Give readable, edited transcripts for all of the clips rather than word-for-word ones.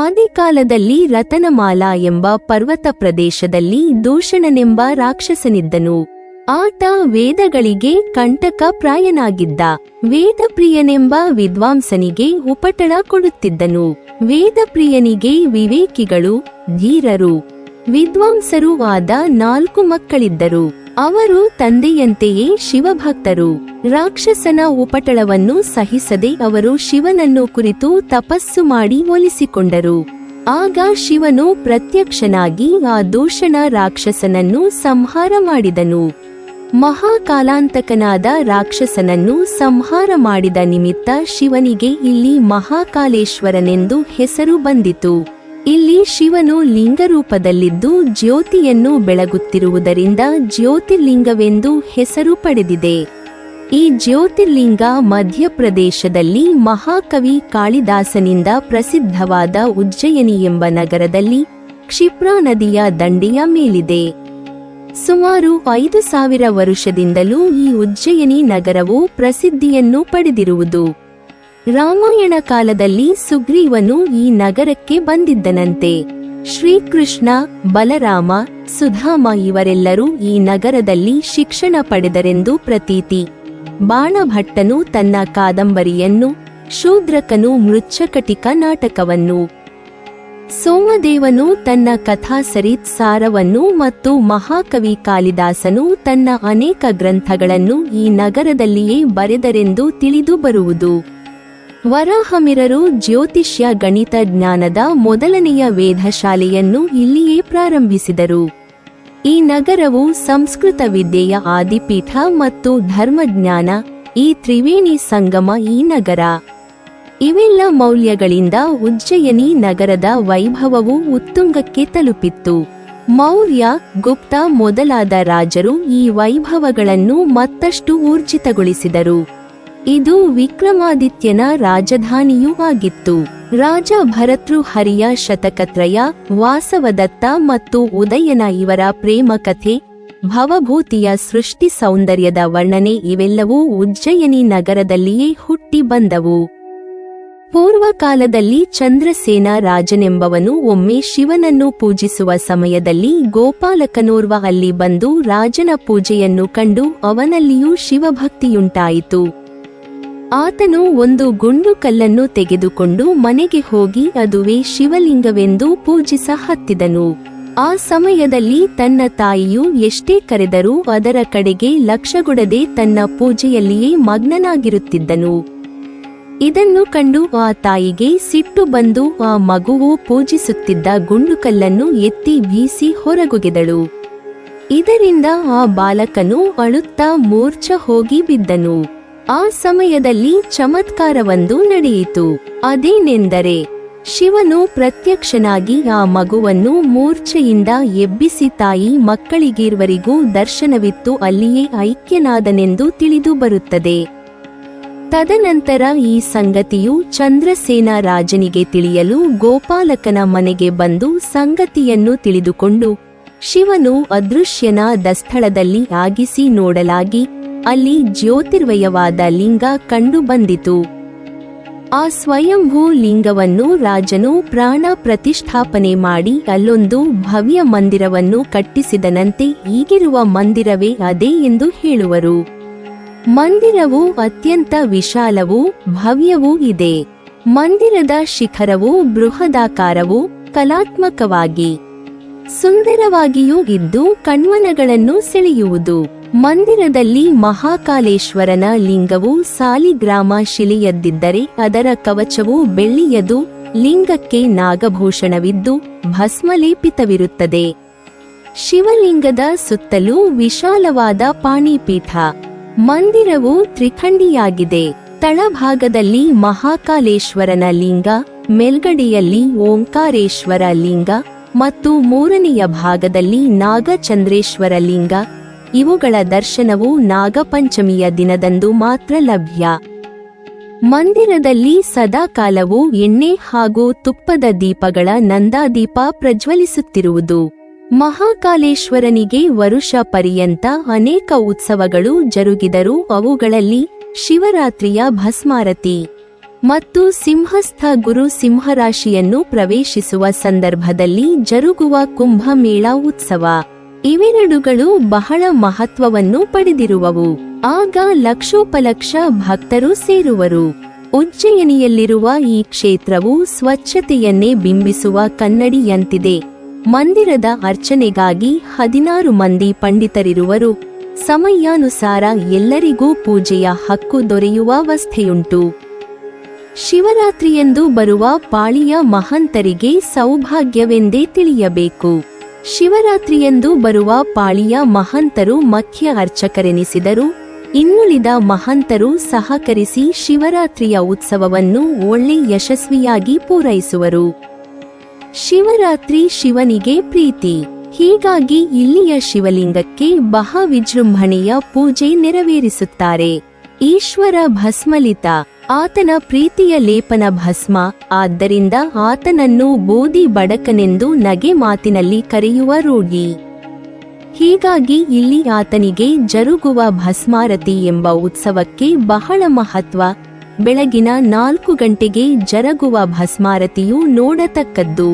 ಆದಿಕಾಲದಲ್ಲಿ ರತನಮಾಲ ಎಂಬ ಪರ್ವತ ಪ್ರದೇಶದಲ್ಲಿ ದೂಷಣನೆಂಬ ರಾಕ್ಷಸನಿದ್ದನು. ಆತ ವೇದಗಳಿಗೆ ಕಂಟಕ ಪ್ರಾಯನಾಗಿದ್ದ. ವೇದಪ್ರಿಯನೆಂಬ ವಿದ್ವಾಂಸನಿಗೆ ಉಪಟಳ ಕೊಡುತ್ತಿದ್ದನು. ವೇದಪ್ರಿಯನಿಗೆ ವಿವೇಕಿಗಳು, ಧೀರರು, ವಿದ್ವಾಂಸರೂ ಆದ 4 ಮಕ್ಕಳಿದ್ದರು. ಅವರು ತಂದೆಯಂತೆಯೇ ಶಿವಭಕ್ತರು. ರಾಕ್ಷಸನ ಉಪಟಳವನ್ನು ಸಹಿಸದೆ ಅವರು ಶಿವನನ್ನು ಕುರಿತು ತಪಸ್ಸು ಮಾಡಿ ಒಲಿಸಿಕೊಂಡರು. ಆಗ ಶಿವನು ಪ್ರತ್ಯಕ್ಷನಾಗಿ ಆ ದೂಷಣ ರಾಕ್ಷಸನನ್ನು ಸಂಹಾರ ಮಾಡಿದನು. ಮಹಾಕಾಲಾಂತಕನಾದ ರಾಕ್ಷಸನನ್ನು ಸಂಹಾರ ಮಾಡಿದ ನಿಮಿತ್ತ ಶಿವನಿಗೆ ಇಲ್ಲಿ ಮಹಾಕಾಲೇಶ್ವರನೆಂದು ಹೆಸರು ಬಂದಿತು. ಇಲ್ಲಿ ಶಿವನು ಲಿಂಗರೂಪದಲ್ಲಿದ್ದು ಜ್ಯೋತಿಯನ್ನು ಬೆಳಗುತ್ತಿರುವುದರಿಂದ ಜ್ಯೋತಿರ್ಲಿಂಗವೆಂದು ಹೆಸರು ಪಡೆದಿದೆ. ಈ ಜ್ಯೋತಿರ್ಲಿಂಗ ಮಧ್ಯಪ್ರದೇಶದಲ್ಲಿ ಮಹಾಕವಿ ಕಾಳಿದಾಸನಿಂದ ಪ್ರಸಿದ್ಧವಾದ ಉಜ್ಜಯಿನಿ ಎಂಬ ನಗರದಲ್ಲಿ ಕ್ಷಿಪ್ರಾ ನದಿಯ ದಂಡೆಯ ಮೇಲಿದೆ. ಸುಮಾರು 5000 ವರ್ಷದಿಂದಲೂ ಈ ಉಜ್ಜಯಿನಿ ನಗರವು ಪ್ರಸಿದ್ಧಿಯನ್ನು ಪಡೆದಿರುವುದು. ರಾಮಾಯಣ ಕಾಲದಲ್ಲಿ ಸುಗ್ರೀವನು ಈ ನಗರಕ್ಕೆ ಬಂದಿದ್ದನಂತೆ. ಶ್ರೀಕೃಷ್ಣ, ಬಲರಾಮ, ಸುಧಾಮ ಇವರೆಲ್ಲರೂ ಈ ನಗರದಲ್ಲಿ ಶಿಕ್ಷಣ ಪಡೆದರೆಂದು ಪ್ರತೀತಿ. ಬಾಣಭಟ್ಟನು ತನ್ನ ಕಾದಂಬರಿಯನ್ನು, ಶೂದ್ರಕನು ಮೃಚ್ಛಕಟಿಕ ನಾಟಕವನ್ನು, ಸೋಮದೇವನು ತನ್ನ ಕಥಾಸರಿತ್ ಸಾರವನ್ನು ಮತ್ತು ಮಹಾಕವಿ ಕಾಳಿದಾಸನು ತನ್ನ ಅನೇಕ ಗ್ರಂಥಗಳನ್ನು ಈ ನಗರದಲ್ಲಿಯೇ ಬರೆದರೆಂದು ತಿಳಿದು ಬರುವುದು. ವರಾಹಮಿರರು ಜ್ಯೋತಿಷ್ಯ ಗಣಿತ ಜ್ಞಾನದ ಮೊದಲನೆಯ ವೇಧಶಾಲೆಯನ್ನು ಇಲ್ಲಿಯೇ ಪ್ರಾರಂಭಿಸಿದರು. ಈ ನಗರವು ಸಂಸ್ಕೃತ ವಿದ್ಯೆಯ ಆದಿಪೀಠ ಮತ್ತು ಧರ್ಮಜ್ಞಾನ, ಈ ತ್ರಿವೇಣಿ ಸಂಗಮ ಈ ನಗರ. ಇವೆಲ್ಲ ಮೌಲ್ಯಗಳಿಂದ ಉಜ್ಜಯಿನಿ ನಗರದ ವೈಭವವು ಉತ್ತುಂಗಕ್ಕೆ ತಲುಪಿತ್ತು. ಮೌರ್ಯ, ಗುಪ್ತ ಮೊದಲಾದ ರಾಜರು ಈ ವೈಭವಗಳನ್ನು ಮತ್ತಷ್ಟು ಊರ್ಜಿತಗೊಳಿಸಿದರು. ಇದು ವಿಕ್ರಮಾದಿತ್ಯನ ರಾಜಧಾನಿಯೂ ಆಗಿತ್ತು. ರಾಜ ಭರತೃಹರಿಯ ಶತಕತ್ರಯ, ವಾಸವದತ್ತ ಮತ್ತು ಉದಯನ ಇವರ ಪ್ರೇಮ ಕಥೆ, ಭವಭೂತಿಯ ಸೃಷ್ಟಿ ಸೌಂದರ್ಯದ ವರ್ಣನೆ ಇವೆಲ್ಲವೂ ಉಜ್ಜಯಿನಿ ನಗರದಲ್ಲಿಯೇ ಹುಟ್ಟಿ ಬಂದವು. ಪೂರ್ವಕಾಲದಲ್ಲಿ ಚಂದ್ರಸೇನ ರಾಜನೆಂಬವನು ಒಮ್ಮೆ ಶಿವನನ್ನು ಪೂಜಿಸುವ ಸಮಯದಲ್ಲಿ ಗೋಪಾಲಕನೋರ್ವ ಅಲ್ಲಿ ಬಂದು ರಾಜನ ಪೂಜೆಯನ್ನು ಕಂಡು ಅವನಲ್ಲಿಯೂ ಶಿವಭಕ್ತಿಯುಂಟಾಯಿತು. ಆತನು ಒಂದು ಗುಂಡು ಕಲ್ಲನ್ನು ತೆಗೆದುಕೊಂಡು ಮನೆಗೆ ಹೋಗಿ ಅದುವೇ ಶಿವಲಿಂಗವೆಂದು ಪೂಜಿಸ ಹತ್ತಿದನು. ಆ ಸಮಯದಲ್ಲಿ ತನ್ನ ತಾಯಿಯು ಎಷ್ಟೇ ಕರೆದರೂ ಅದರ ಕಡೆಗೆ ಲಕ್ಷ್ಯಗೊಡದೆ ತನ್ನ ಪೂಜೆಯಲ್ಲಿಯೇ ಮಗ್ನನಾಗಿರುತ್ತಿದ್ದನು. ಇದನ್ನು ಕಂಡು ಆ ತಾಯಿಗೆ ಸಿಟ್ಟು ಬಂದು ಆ ಮಗುವು ಪೂಜಿಸುತ್ತಿದ್ದ ಗುಂಡುಕಲ್ಲನ್ನು ಎತ್ತಿ ಬೀಸಿ ಹೊರಗುಗೆದಳು. ಇದರಿಂದ ಆ ಬಾಲಕನು ಅಳುತ್ತಾ ಮೂರ್ಛೆ ಹೋಗಿ ಬಿದ್ದನು. ಆ ಸಮಯದಲ್ಲಿ ಚಮತ್ಕಾರವೊಂದು ನಡೆಯಿತು. ಅದೇನೆಂದರೆ ಶಿವನು ಪ್ರತ್ಯಕ್ಷನಾಗಿ ಆ ಮಗುವನ್ನು ಮೂರ್ಛೆಯಿಂದ ಎಬ್ಬಿಸಿ ತಾಯಿ ಮಕ್ಕಳಿಗಿರುವರಿಗೂ ದರ್ಶನವಿತ್ತು ಅಲ್ಲಿಯೇ ಐಕ್ಯನಾದನೆಂದು ತಿಳಿದು ಬರುತ್ತದೆ. ತದನಂತರ ಈ ಸಂಗತಿಯು ಚಂದ್ರಸೇನ ರಾಜನಿಗೆ ತಿಳಿಯಲು ಗೋಪಾಲಕನ ಮನೆಗೆ ಬಂದು ಸಂಗತಿಯನ್ನು ತಿಳಿದುಕೊಂಡು ಶಿವನು ಅದೃಶ್ಯನಾದ ಸ್ಥಳದಲ್ಲಿ ಆಗಿಸಿ ನೋಡಲಾಗಿ ಅಲ್ಲಿ ಜ್ಯೋತಿರ್ಮಯವಾದ ಲಿಂಗ ಕಂಡು ಬಂದಿತು. ಆ ಸ್ವಯಂಭೂ ಲಿಂಗವನ್ನು ರಾಜನು ಪ್ರಾಣ ಪ್ರತಿಷ್ಠಾಪನೆ ಮಾಡಿ ಅಲ್ಲೊಂದು ಭವ್ಯ ಮಂದಿರವನ್ನು ಕಟ್ಟಿಸಿದನಂತೆ. ಈಗಿರುವ ಮಂದಿರವೇ ಅದೇ ಎಂದು ಹೇಳುವರು. ಮಂದಿರವು ಅತ್ಯಂತ ವಿಶಾಲವೂ ಭವ್ಯವೂ ಇದೆ. ಮಂದಿರದ ಶಿಖರವು ಬೃಹದಾಕಾರವೂ ಕಲಾತ್ಮಕವಾಗಿ ಸುಂದರವಾಗಿಯೂ ಇದ್ದು ಕಣ್ಮನಗಳನ್ನು ಸೆಳೆಯುವುದು. ಮಂದಿರದಲ್ಲಿ ಮಹಾಕಾಲೇಶ್ವರನ ಲಿಂಗವು ಸಾಲಿಗ್ರಾಮ ಶಿಲೆಯದ್ದಿದ್ದರೆ ಅದರ ಕವಚವು ಬೆಳ್ಳಿಯದು. ಲಿಂಗಕ್ಕೆ ನಾಗಭೂಷಣವಿದ್ದು ಭಸ್ಮಲೇಪಿತವಿರುತ್ತದೆ. ಶಿವಲಿಂಗದ ಸುತ್ತಲೂ ವಿಶಾಲವಾದ ಪಾಣಿಪೀಠ. ಮಂದಿರವು ತ್ರಿಖಂಡಿಯಾಗಿದೆ. ತಳಭಾಗದಲ್ಲಿ ಮಹಾಕಾಲೇಶ್ವರನ ಲಿಂಗ, ಮೇಲ್ಗಡೆಯಲ್ಲಿ ಓಂಕಾರೇಶ್ವರ ಲಿಂಗ ಮತ್ತು ಮೂರನೆಯ ಭಾಗದಲ್ಲಿ ನಾಗಚಂದ್ರೇಶ್ವರ ಲಿಂಗ. ಇವುಗಳ ದರ್ಶನವು ನಾಗಪಂಚಮಿಯ ದಿನದಂದು ಮಾತ್ರ ಲಭ್ಯ. ಮಂದಿರದಲ್ಲಿ ಸದಾಕಾಲವೂ ಎಣ್ಣೆ ಹಾಗೂ ತುಪ್ಪದ ದೀಪಗಳ ನಂದಾದೀಪ ಪ್ರಜ್ವಲಿಸುತ್ತಿರುವುದು. ಮಹಾಕಾಲೇಶ್ವರನಿಗೆ ವರುಷ ಪರ್ಯಂತ ಅನೇಕ ಉತ್ಸವಗಳು ಜರುಗಿದರೂ ಅವುಗಳಲ್ಲಿ ಶಿವರಾತ್ರಿಯ ಭಸ್ಮಾರತಿ, ಮತ್ತು ಸಿಂಹಸ್ಥ ಗುರು ಸಿಂಹರಾಶಿಯನ್ನು ಪ್ರವೇಶಿಸುವ ಸಂದರ್ಭದಲ್ಲಿ ಜರುಗುವ ಕುಂಭಮೇಳ ಉತ್ಸವ. ಇವೆರಡುಗಳು ಬಹಳ ಮಹತ್ವವನ್ನು ಪಡೆದಿರುವವು. ಆಗ ಲಕ್ಷೋಪಲಕ್ಷ ಭಕ್ತರು ಸೇರುವರು. ಉಜ್ಜಯಿನಿಯಲ್ಲಿರುವ ಈ ಕ್ಷೇತ್ರವು ಸ್ವಚ್ಛತೆಯನ್ನೇ ಬಿಂಬಿಸುವ ಕನ್ನಡಿಯಂತಿದೆ. ಮಂದಿರದ ಅರ್ಚನೆಗಾಗಿ 16 ಮಂದಿ ಪಂಡಿತರಿರುವರು. ಸಮಯಾನುಸಾರ ಎಲ್ಲರಿಗೂ ಪೂಜೆಯ ಹಕ್ಕು ದೊರೆಯುವ ಅವಸ್ಥೆಯುಂಟು. ಶಿವರಾತ್ರಿಯಂದು ಬರುವ ಪಾಳಿಯ ಮಹಂತರಿಗೆ ಸೌಭಾಗ್ಯವೆಂದೇ ತಿಳಿಯಬೇಕು. ಶಿವರಾತ್ರಿಯಂದು ಬರುವ ಪಾಳಿಯ ಮಹಂತರು ಮುಖ್ಯ ಅರ್ಚಕರೆನಿಸಿದರು. ಇನ್ನುಳಿದ ಮಹಂತರು ಸಹಕರಿಸಿ ಶಿವರಾತ್ರಿಯ ಉತ್ಸವವನ್ನು ಒಳ್ಳೆ ಯಶಸ್ವಿಯಾಗಿ ಪೂರೈಸುವರು. ಶಿವರಾತ್ರಿ ಶಿವನಿಗೆ ಪ್ರೀತಿ. ಹೀಗಾಗಿ ಇಲ್ಲಿಯ ಶಿವಲಿಂಗಕ್ಕೆ ಬಹಳ ವಿಜೃಂಭಣೆಯ ಪೂಜೆ ನೆರವೇರಿಸುತ್ತಾರೆ. ಈಶ್ವರ ಭಸ್ಮಲಿತ, ಆತನ ಪ್ರೀತಿಯ ಲೇಪನ ಭಸ್ಮ. ಆದ್ದರಿಂದ ಆತನನ್ನು ಬೋಧಿ ಬಡಕನೆಂದು ನಗೆ ಮಾತಿನಲ್ಲಿ ಕರೆಯುವ ರೂಢಿ. ಹೀಗಾಗಿ ಇಲ್ಲಿ ಆತನಿಗೆ ಜರುಗುವ ಭಸ್ಮಾರತಿ ಎಂಬ ಉತ್ಸವಕ್ಕೆ ಬಹಳ ಮಹತ್ವ. ಬೆಳಗಿನ 4 ಗಂಟೆಗೆ ಜರುಗುವ ಭಸ್ಮಾರತಿಯು ನೋಡತಕ್ಕದ್ದು.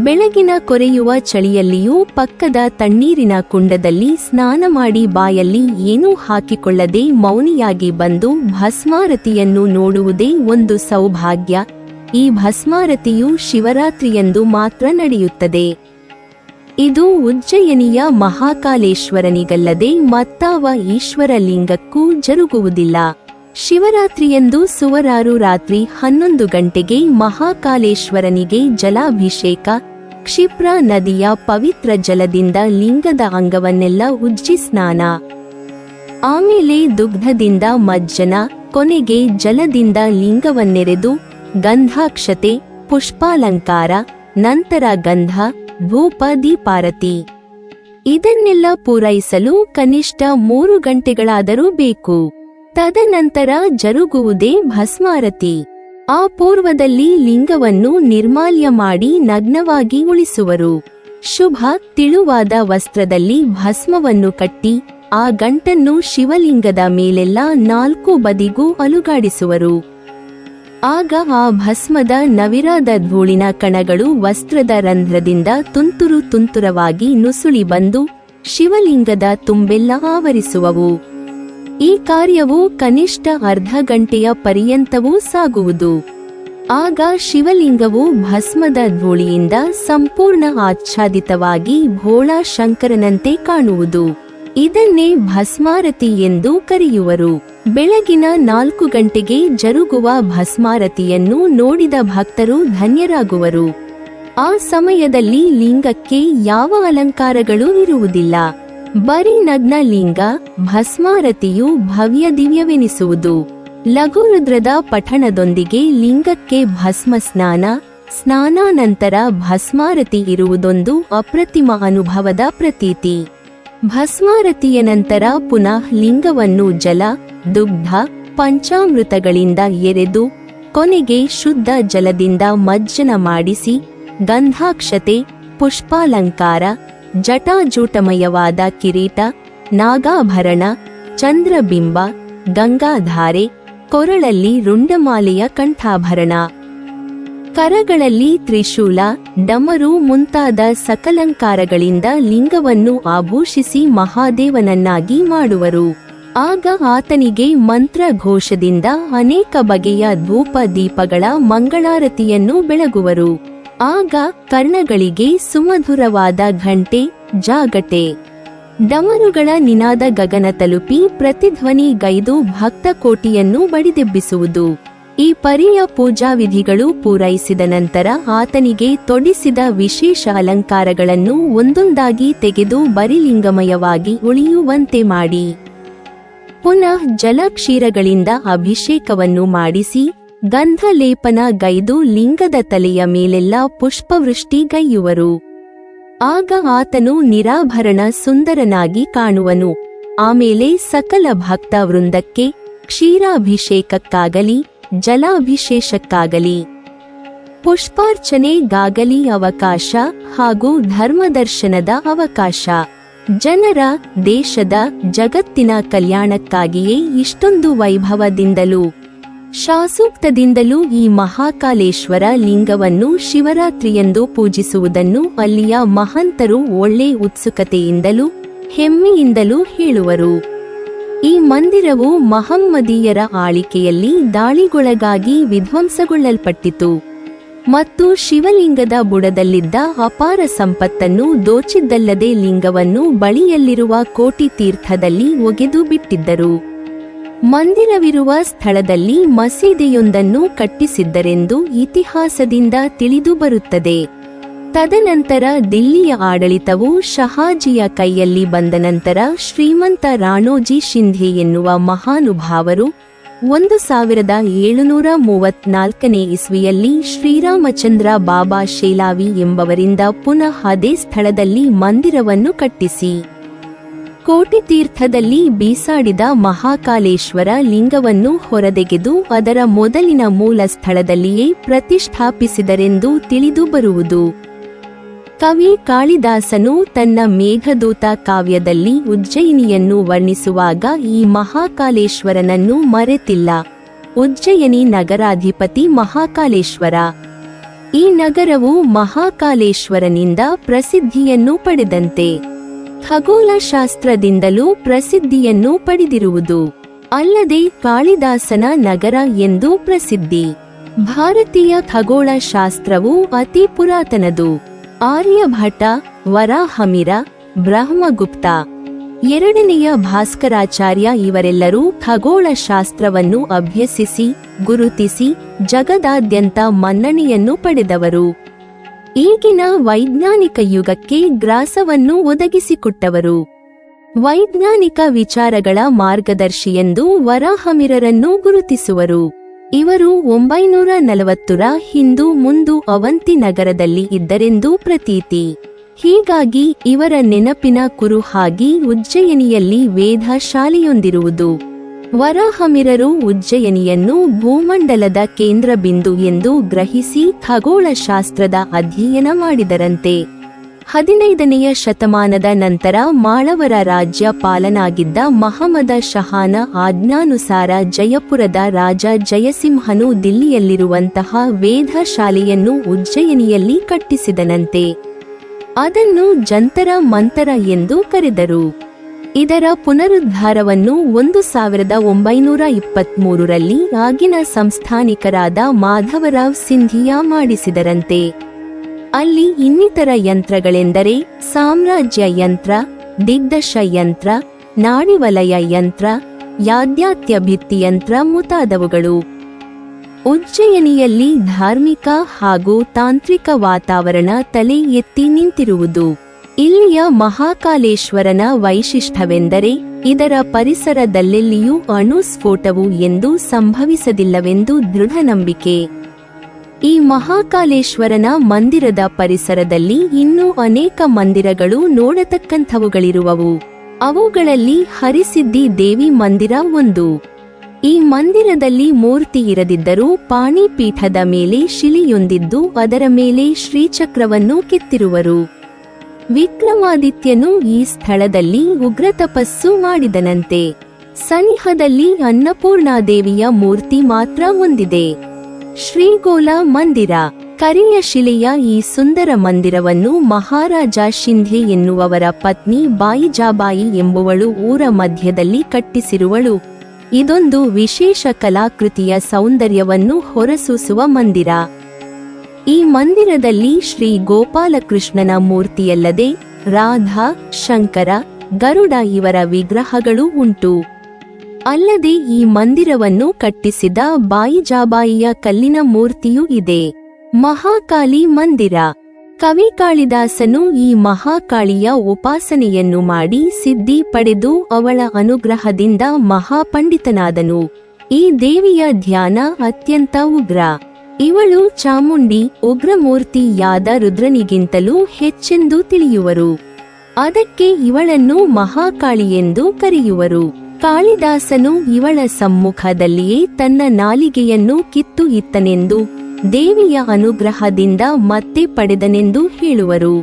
ಬೆಳಗಿನ ಕೊರೆಯುವ ಚಳಿಯಲ್ಲಿಯೂ ಪಕ್ಕದ ತಣ್ಣೀರಿನ ಕುಂಡದಲ್ಲಿ ಸ್ನಾನ ಮಾಡಿ ಬಾಯಲ್ಲಿ ಏನೂ ಹಾಕಿಕೊಳ್ಳದೆ ಮೌನಿಯಾಗಿ ಬಂದು ಭಸ್ಮಾರತಿಯನ್ನು ನೋಡುವುದೇ ಒಂದು ಸೌಭಾಗ್ಯ. ಈ ಭಸ್ಮಾರತಿಯು ಶಿವರಾತ್ರಿಯಂದು ಮಾತ್ರ ನಡೆಯುತ್ತದೆ. ಇದು ಉಜ್ಜಯಿನಿಯ ಮಹಾಕಾಲೇಶ್ವರನಿಗಲ್ಲದೆ ಮತ್ತಾವ ಈಶ್ವರ ಲಿಂಗಕ್ಕೂ ಜರುಗುವುದಿಲ್ಲ. ಶಿವರಾತ್ರಿಯಂದು ಸುವರಾರು ರಾತ್ರಿ 11 ಗಂಟೆಗೆ ಮಹಾಕಾಲೇಶ್ವರನಿಗೆ ಜಲಾಭಿಷೇಕ. ಕ್ಷಿಪ್ರಾ ನದಿಯ ಪವಿತ್ರ ಜಲದಿಂದ ಲಿಂಗದ ಅಂಗವನ್ನೆಲ್ಲ ಉಜ್ಜಿ ಸ್ನಾನ. ಆಮೇಲೆ ದುಗ್ಧದಿಂದ ಮಜ್ಜನ. ಕೊನೆಗೆ ಜಲದಿಂದ ಲಿಂಗವನ್ನೆರೆದು ಗಂಧಾಕ್ಷತೆ, ಪುಷ್ಪಾಲಂಕಾರ, ನಂತರ ಗಂಧ, ಧೂಪ, ದೀಪಾರತಿ. ಇದನ್ನೆಲ್ಲ ಪೂರೈಸಲು ಕನಿಷ್ಠ 3 ಗಂಟೆಗಳಾದರೂ ಬೇಕು. ತದನಂತರ ಜರುಗುವುದೇ ಭಸ್ಮಾರತಿ. ಆ ಪೂರ್ವದಲ್ಲಿ ಲಿಂಗವನ್ನು ನಿರ್ಮಾಲ್ಯ ಮಾಡಿ ನಗ್ನವಾಗಿ ಉಳಿಸುವರು. ಶುಭ ತಿಳುವಾದ ವಸ್ತ್ರದಲ್ಲಿ ಭಸ್ಮವನ್ನು ಕಟ್ಟಿ ಆ ಗಂಟನ್ನು ಶಿವಲಿಂಗದ ಮೇಲೆಲ್ಲ 4 ಬದಿಗೂ ಅಲುಗಾಡಿಸುವರು. ಆಗ ಆ ಭಸ್ಮದ ನವಿರಾದ ಧೂಳಿನ ಕಣಗಳು ವಸ್ತ್ರದ ರಂಧ್ರದಿಂದ ತುಂತುರು ತುಂತುರವಾಗಿ ನುಸುಳಿ ಬಂದು ಶಿವಲಿಂಗದ ತುಂಬೆಲ್ಲ ಆವರಿಸುವವು. ಈ ಕಾರ್ಯವು ಕನಿಷ್ಠ ಅರ್ಧ ಗಂಟೆಯ ಪರ್ಯಂತವೂ ಸಾಗುವುದು. ಆಗ ಶಿವಲಿಂಗವು ಭಸ್ಮದ ಧೂಳಿಯಿಂದ ಸಂಪೂರ್ಣ ಆಚ್ಛಾದಿತವಾಗಿ ಭೋಳಾ ಶಂಕರನಂತೆ ಕಾಣುವುದು. ಇದನ್ನೇ ಭಸ್ಮಾರತಿ ಎಂದು ಕರೆಯುವರು. ಬೆಳಗಿನ 4 ಗಂಟೆಗೆ ಜರುಗುವ ಭಸ್ಮಾರತಿಯನ್ನು ನೋಡಿದ ಭಕ್ತರು ಧನ್ಯರಾಗುವರು. ಆ ಸಮಯದಲ್ಲಿ ಲಿಂಗಕ್ಕೆ ಯಾವ ಅಲಂಕಾರಗಳೂ ಇರುವುದಿಲ್ಲ. ಬರೀ ನಗ್ನ ಲಿಂಗ. ಭಸ್ಮಾರತಿಯು ಭವ್ಯ ದಿವ್ಯವೆನಿಸುವುದು. ಲಘುರುದ್ರದ ಪಠಣದೊಂದಿಗೆ ಲಿಂಗಕ್ಕೆ ಭಸ್ಮ ಸ್ನಾನ. ಸ್ನಾನಾನಂತರ ಭಸ್ಮಾರತಿ ಇರುವುದೊಂದು ಅಪ್ರತಿಮ ಅನುಭವದ ಪ್ರತೀತಿ. ಭಸ್ಮಾರತಿಯ ನಂತರ ಪುನಃ ಲಿಂಗವನ್ನು ಜಲ, ದುಗ್ಧ, ಪಂಚಾಮೃತಗಳಿಂದ ಎರೆದು ಕೊನೆಗೆ ಶುದ್ಧ ಜಲದಿಂದ ಮಜ್ಜನ ಮಾಡಿಸಿ ಗಂಧಾಕ್ಷತೆ, ಪುಷ್ಪಾಲಂಕಾರ, ಜಟಾಜೂಟಮಯವಾದ ಕಿರೀಟ, ನಾಗಾಭರಣ, ಚಂದ್ರಬಿಂಬ, ಗಂಗಾಧಾರೆ, ಕೊರಳಲ್ಲಿ ರುಂಡಮಾಲೆಯ ಕಂಠಾಭರಣ, ಕರಗಳಲ್ಲಿ ತ್ರಿಶೂಲ, ಡಮರು ಮುಂತಾದ ಸಕಲಂಕಾರಗಳಿಂದ ಲಿಂಗವನ್ನು ಆಭೂಷಿಸಿ ಮಹಾದೇವನನ್ನಾಗಿ ಮಾಡುವರು. ಆಗ ಆತನಿಗೆ ಮಂತ್ರ ಘೋಷದಿಂದ ಅನೇಕ ಬಗೆಯ ಧೂಪ ದೀಪಗಳ ಮಂಗಳಾರತಿಯನ್ನು ಬೆಳಗುವರು. ಆಗ ಕರ್ಣಗಳಿಗೆ ಸುಮಧುರವಾದ ಘಂಟೆ, ಜಾಗಟೆ, ಡಮರುಗಳ ನಿನಾದ ಗಗನ ತಲುಪಿ ಪ್ರತಿಧ್ವನಿ ಗೈದು ಭಕ್ತ ಕೋಟಿಯನ್ನು ಬಡಿದೆಬ್ಬಿಸುವುದು. ಈ ಪರಿಯ ಪೂಜಾ ವಿಧಿಗಳು ಪೂರೈಸಿದ ನಂತರ ಆತನಿಗೆ ತೊಡಿಸಿದ ವಿಶೇಷ ಅಲಂಕಾರಗಳನ್ನು ಒಂದೊಂದಾಗಿ ತೆಗೆದು ಬರಿಲಿಂಗಮಯವಾಗಿ ಉಳಿಯುವಂತೆ ಮಾಡಿ ಪುನಃ ಜಲಕ್ಷೀರಗಳಿಂದ ಅಭಿಷೇಕವನ್ನು ಮಾಡಿಸಿ ಗಂಧಲೇಪನ ಗೈದು ಲಿಂಗದ ತಲೆಯ ಮೇಲೆಲ್ಲ ಪುಷ್ಪವೃಷ್ಟಿ ಗೈಯುವರು. ಆಗ ಆತನು ನಿರಾಭರಣ ಸುಂದರನಾಗಿ ಕಾಣುವನು. ಆಮೇಲೆ ಸಕಲ ಭಕ್ತ ವೃಂದಕ್ಕೆ ಕ್ಷೀರಾಭಿಷೇಕಕ್ಕಾಗಲಿ ಜಲಾಭಿಷೇಕಕ್ಕಾಗಲಿ ಪುಷ್ಪಾರ್ಚನೆಗಾಗಲಿ ಅವಕಾಶ ಹಾಗೂ ಧರ್ಮದರ್ಶನದ ಅವಕಾಶ. ಜನರ, ದೇಶದ, ಜಗತ್ತಿನ ಕಲ್ಯಾಣಕ್ಕಾಗಿಯೇ ಇಷ್ಟೊಂದು ವೈಭವದಿಂದಲೂ ಶಾಸೂಕ್ತದಿಂದಲೂ ಈ ಮಹಾಕಾಲೇಶ್ವರ ಲಿಂಗವನ್ನು ಶಿವರಾತ್ರಿಯಂದು ಪೂಜಿಸುವುದನ್ನು ಅಲ್ಲಿಯ ಮಹಂತರು ಒಳ್ಳೆ ಉತ್ಸುಕತೆಯಿಂದಲೂ ಹೆಮ್ಮೆಯಿಂದಲೂ ಹೇಳುವರು. ಈ ಮಂದಿರವು ಮಹಮ್ಮದೀಯರ ಆಳಿಕೆಯಲ್ಲಿ ದಾಳಿಗೊಳಗಾಗಿ ವಿಧ್ವಂಸಗೊಳ್ಳಲ್ಪಟ್ಟಿತು ಮತ್ತು ಶಿವಲಿಂಗದ ಬುಡದಲ್ಲಿದ್ದ ಅಪಾರ ಸಂಪತ್ತನ್ನು ದೋಚಿದ್ದಲ್ಲದೆ ಲಿಂಗವನ್ನು ಬಳಿಯಲ್ಲಿರುವ ಕೋಟಿ ತೀರ್ಥದಲ್ಲಿ ಒಗೆದು ಬಿಟ್ಟಿದ್ದರು. ಮಂದಿರವಿರುವ ಸ್ಥಳದಲ್ಲಿ ಮಸೀದಿಯೊಂದನ್ನು ಕಟ್ಟಿಸಿದ್ದರೆಂದು ಇತಿಹಾಸದಿಂದ ತಿಳಿದುಬರುತ್ತದೆ. ತದನಂತರ ದಿಲ್ಲಿಯ ಆಡಳಿತವು ಶಹಾಜಿಯ ಕೈಯಲ್ಲಿ ಬಂದ ನಂತರ ಶ್ರೀಮಂತ ರಾಣೋಜಿ ಶಿಂಧೆ ಎನ್ನುವ ಮಹಾನುಭಾವರು 1734 ಇಸ್ವಿಯಲ್ಲಿ ಶ್ರೀರಾಮಚಂದ್ರ ಬಾಬಾ ಶೇಲಾವಿ ಎಂಬವರಿಂದ ಪುನಃ ಅದೇ ಸ್ಥಳದಲ್ಲಿ ಮಂದಿರವನ್ನು ಕಟ್ಟಿಸಿ ಕೋಟಿ ತೀರ್ಥದಲ್ಲಿ ಬೀಸಾಡಿದ ಮಹಾಕಾಲೇಶ್ವರ ಲಿಂಗವನ್ನು ಹೊರತೆಗೆದು ಅದರ ಮೊದಲಿನ ಮೂಲ ಸ್ಥಳದಲ್ಲಿಯೇ ಪ್ರತಿಷ್ಠಾಪಿಸಿದರೆಂದು ತಿಳಿದುಬರುವುದು. ಕವಿ ಕಾಳಿದಾಸನು ತನ್ನ ಮೇಘದೂತ ಕಾವ್ಯದಲ್ಲಿ ಉಜ್ಜಯಿನಿಯನ್ನು ವರ್ಣಿಸುವಾಗ ಈ ಮಹಾಕಾಲೇಶ್ವರನನ್ನು ಮರೆತಿಲ್ಲ. ಉಜ್ಜಯಿನಿ ನಗರಾಧಿಪತಿ ಮಹಾಕಾಲೇಶ್ವರ. ಈ ನಗರವು ಮಹಾಕಾಲೇಶ್ವರನಿಂದ ಪ್ರಸಿದ್ಧಿಯನ್ನು ಪಡೆದಂತೆ ಖಗೋಳಶಾಸ್ತ್ರದಿಂದಲೂ ಪ್ರಸಿದ್ಧಿಯನ್ನು ಪಡೆದಿರುವುದು ಅಲ್ಲದೆ ಕಾಳಿದಾಸನ ನಗರ ಎಂದೂ ಪ್ರಸಿದ್ಧಿ. ಭಾರತೀಯ ಖಗೋಳಶಾಸ್ತ್ರವು ಅತಿ ಪುರಾತನದು. ಆರ್ಯಭಟ, ವರಾಹಮಿರ, ಬ್ರಹ್ಮಗುಪ್ತ, ಎರಡನೆಯ ಭಾಸ್ಕರಾಚಾರ್ಯ ಇವರೆಲ್ಲರೂ ಖಗೋಳಶಾಸ್ತ್ರವನ್ನು ಅಭ್ಯಸಿಸಿ ಗುರುತಿಸಿ ಜಗದಾದ್ಯಂತ ಮನ್ನಣೆಯನ್ನು ಪಡೆದವರು. ಈಗಿನ ವೈಜ್ಞಾನಿಕ ಯುಗಕ್ಕೆ ಗ್ರಾಸವನ್ನು ಒದಗಿಸಿಕೊಟ್ಟವರು. ವೈಜ್ಞಾನಿಕ ವಿಚಾರಗಳ ಮಾರ್ಗದರ್ಶಿಯೆಂದು ವರಾಹಮಿರರನ್ನು ಗುರುತಿಸುವರು. ಇವರು 940ರ ಹಿಂದೂ ಮುಂದು ಅವಂತಿ ನಗರದಲ್ಲಿ ಇದ್ದರೆಂದು ಪ್ರತೀತಿ. ಹೀಗಾಗಿ ಇವರ ನೆನಪಿನ ಕುರುಹಾಗಿ ಉಜ್ಜಯಿನಿಯಲ್ಲಿ ವೇದ ಶಾಲೆಯೊಂದಿರುವುದು. ವರಾಹಮಿರರು ಉಜ್ಜಯಿನಿಯನ್ನು ಭೂಮಂಡಲದ ಕೇಂದ್ರ ಬಿಂದು ಎಂದು ಗ್ರಹಿಸಿ ಖಗೋಳಶಾಸ್ತ್ರದ ಅಧ್ಯಯನ ಮಾಡಿದರಂತೆ. 15ನೆಯ ಶತಮಾನದ ನಂತರ ಮಾಳವರ ರಾಜ್ಯ ಪಾಲನಾಗಿದ್ದ ಮಹಮ್ಮದ ಶಹಾನ ಆಜ್ಞಾನುಸಾರ ಜಯಪುರದ ರಾಜ ಜಯಸಿಂಹನು ದಿಲ್ಲಿಯಲ್ಲಿರುವಂತಹ ವೇದ ಶಾಲೆಯನ್ನು ಉಜ್ಜಯಿನಿಯಲ್ಲಿ ಕಟ್ಟಿಸಿದನಂತೆ. ಅದನ್ನು ಜಂತರ ಮಂತರ ಎಂದು ಕರೆದರು. ಇದರ ಪುನರುದ್ಧಾರವನ್ನು 1923ರಲ್ಲಿ ಆಗಿನ ಸಂಸ್ಥಾನಿಕರಾದ ಮಾಧವರಾವ್ ಸಿಂಧಿಯಾ ಮಾಡಿಸಿದರಂತೆ. ಅಲ್ಲಿ ಇನ್ನಿತರ ಯಂತ್ರಗಳೆಂದರೆ ಸಾಮ್ರಾಜ್ಯ ಯಂತ್ರ, ದಿಗ್ದಶ ಯಂತ್ರ, ನಾಡಿವಲಯ ಯಂತ್ರ, ಯಾದ್ಯಾತ್ಯ ಭಿತ್ತಿಯಂತ್ರ ಮುಂತಾದವುಗಳು. ಉಜ್ಜಯಿನಿಯಲ್ಲಿ ಧಾರ್ಮಿಕ ಹಾಗೂ ತಾಂತ್ರಿಕ ವಾತಾವರಣ ತಲೆ ಎತ್ತಿ ನಿಂತಿರುವುದು. ಇಲ್ಲಿಯ ಮಹಾಕಾಲೇಶ್ವರನ ವೈಶಿಷ್ಟ್ಯವೆಂದರೆ ಇದರ ಪರಿಸರದಲ್ಲೆಲ್ಲಿಯೂ ಅಣು ಸ್ಫೋಟವು ಎಂದೂ ಸಂಭವಿಸದಿಲ್ಲವೆಂದು ದೃಢ ನಂಬಿಕೆ. ಈ ಮಹಾಕಾಲೇಶ್ವರನ ಮಂದಿರದ ಪರಿಸರದಲ್ಲಿ ಇನ್ನೂ ಅನೇಕ ಮಂದಿರಗಳು ನೋಡತಕ್ಕಂಥವುಗಳಿರುವವು. ಅವುಗಳಲ್ಲಿ ಹರಿಸಿದ್ದಿ ದೇವಿ ಮಂದಿರ ಒಂದು. ಈ ಮಂದಿರದಲ್ಲಿ ಮೂರ್ತಿ ಇರದಿದ್ದರೂ ಪಾಣಿಪೀಠದ ಮೇಲೆ ಶಿಲೆಯೊಂದಿದ್ದು ಅದರ ಮೇಲೆ ಶ್ರೀಚಕ್ರವನ್ನು ಕೆತ್ತಿರುವರು. ವಿಕ್ರಮಾದಿತ್ಯನು ಈ ಸ್ಥಳದಲ್ಲಿ ಉಗ್ರ ತಪಸ್ಸು ಮಾಡಿದನಂತೆ. ಸನಿಹದಲ್ಲಿ ಅನ್ನಪೂರ್ಣಾದೇವಿಯ ಮೂರ್ತಿ ಮಾತ್ರ ಹೊಂದಿದೆ. ಶ್ರೀಗೋಲ ಮಂದಿರ. ಕರಿಯ ಶಿಲೆಯ ಈ ಸುಂದರ ಮಂದಿರವನ್ನು ಮಹಾರಾಜ ಶಿಂಧೆ ಎನ್ನುವವರ ಪತ್ನಿ ಬಾಯಿಜಾಬಾಯಿ ಎಂಬುವಳು ಊರ ಮಧ್ಯದಲ್ಲಿ ಕಟ್ಟಿಸಿರುವಳು. ಇದೊಂದು ವಿಶೇಷ ಕಲಾಕೃತಿಯ ಸೌಂದರ್ಯವನ್ನು ಹೊರಸೂಸುವ ಮಂದಿರ. ಈ ಮಂದಿರದಲ್ಲಿ ಶ್ರೀ ಗೋಪಾಲಕೃಷ್ಣನ ಮೂರ್ತಿಯಲ್ಲದೆ ರಾಧಾ, ಶಂಕರ, ಗರುಡ ಇವರ ವಿಗ್ರಹಗಳು ಉಂಟು. ಅಲ್ಲದೆ ಈ ಮಂದಿರವನ್ನು ಕಟ್ಟಿಸಿದ ಬಾಯಿಜಾಬಾಯಿಯ ಕಲ್ಲಿನ ಮೂರ್ತಿಯೂ ಇದೆ. ಮಹಾಕಾಳಿ ಮಂದಿರ. ಕವಿ ಕಾಳಿದಾಸನು ಈ ಮಹಾಕಾಳಿಯ ಉಪಾಸನೆಯನ್ನು ಮಾಡಿ ಸಿದ್ಧಿ ಪಡೆದು ಅವಳ ಅನುಗ್ರಹದಿಂದ ಮಹಾಪಂಡಿತನಾದನು. ಈ ದೇವಿಯ ಧ್ಯಾನ ಅತ್ಯಂತ ಉಗ್ರ. ಇವಳು ಚಾಮುಂಡಿ ಉಗ್ರಮೂರ್ತಿಯಾದ ರುದ್ರನಿಗಿಂತಲೂ ಹೆಚ್ಚೆಂದು ತಿಳಿಯುವರು. ಅದಕ್ಕೆ ಇವಳನ್ನು ಮಹಾಕಾಳಿಯೆಂದು ಕರೆಯುವರು. ಕಾಳಿದಾಸನು ಇವಳ ಸಮ್ಮುಖದಲ್ಲಿಯೇ ತನ್ನ ನಾಲಿಗೆಯನ್ನು ಕಿತ್ತು ಇತ್ತನೆಂದು ದೇವಿಯ ಅನುಗ್ರಹದಿಂದ ಮತ್ತೆ ಪಡೆದನೆಂದು ಹೇಳುವರು.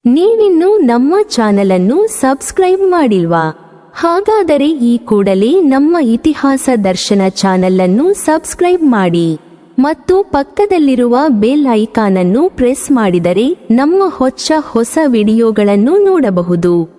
ನೀವಿನ್ನೂ ನಮ್ಮ ಚಾನಲನ್ನು ಸಬ್ಸ್ಕ್ರೈಬ್ ಮಾಡಿಲ್ವಾ? ಹಾಗಾದರೆ ಈ ಕೂಡಲೇ ನಮ್ಮ ಇತಿಹಾಸ ದರ್ಶನ ಚಾನೆಲ್ ಅನ್ನು ಸಬ್ಸ್ಕ್ರೈಬ್ ಮಾಡಿ ಮತ್ತು ಪಕ್ಕದಲ್ಲಿರುವ ಬೆಲ್ ಐಕಾನ್ ಅನ್ನು ಪ್ರೆಸ್ ಮಾಡಿದರೆ ನಮ್ಮ ಹೊಸ ವಿಡಿಯೋಗಳನ್ನು ನೋಡಬಹುದು.